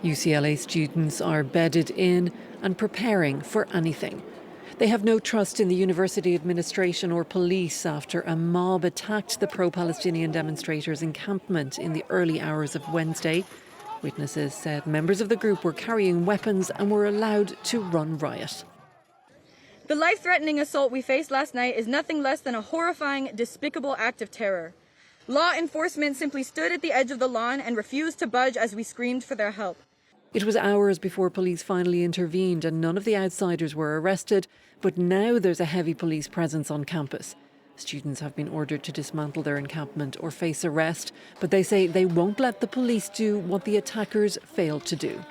UCLA students are bedded in and preparing for anything. They have no trust in the university administration or police after a mob attacked the pro-Palestinian demonstrators' encampment in the early hours of Wednesday. Witnesses said members of the group were carrying weapons and were allowed to run riot. The life-threatening assault we faced last night is nothing less than a horrifying, despicable act of terror. Law enforcement simply stood at the edge of the lawn and refused to budge as we screamed for their help. It was hours before police finally intervened and none of the outsiders were arrested, but now there's a heavy police presence on campus. Students have been ordered to dismantle their encampment or face arrest, but they say they won't let the police do what the attackers failed to do.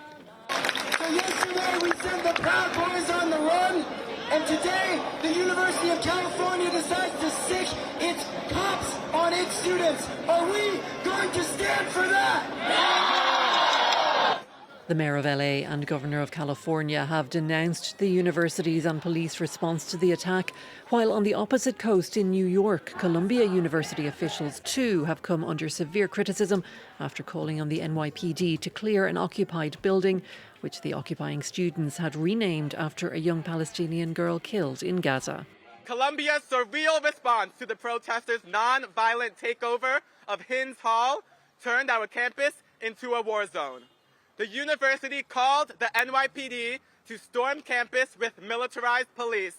So yesterday we sent the Proud Boys on the run, and today the University of California decides to stick its cops on its students. Are we going to stand for that? The Mayor of LA and Governor of California have denounced the university's and police response to the attack, while on the opposite coast in New York, Columbia University officials too have come under severe criticism after calling on the NYPD to clear an occupied building, which the occupying students had renamed after a young Palestinian girl killed in Gaza. Columbia's surreal response to the protesters' non-violent takeover of Hinds Hall turned our campus into a war zone. The university called the NYPD to storm campus with militarized police.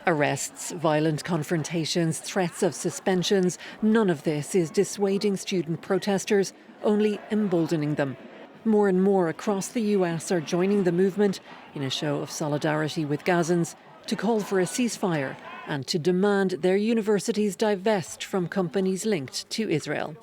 Arrests, violent confrontations, threats of suspensions, none of this is dissuading student protesters, only emboldening them. More and more across the US are joining the movement in a show of solidarity with Gazans to call for a ceasefire and to demand their universities divest from companies linked to Israel.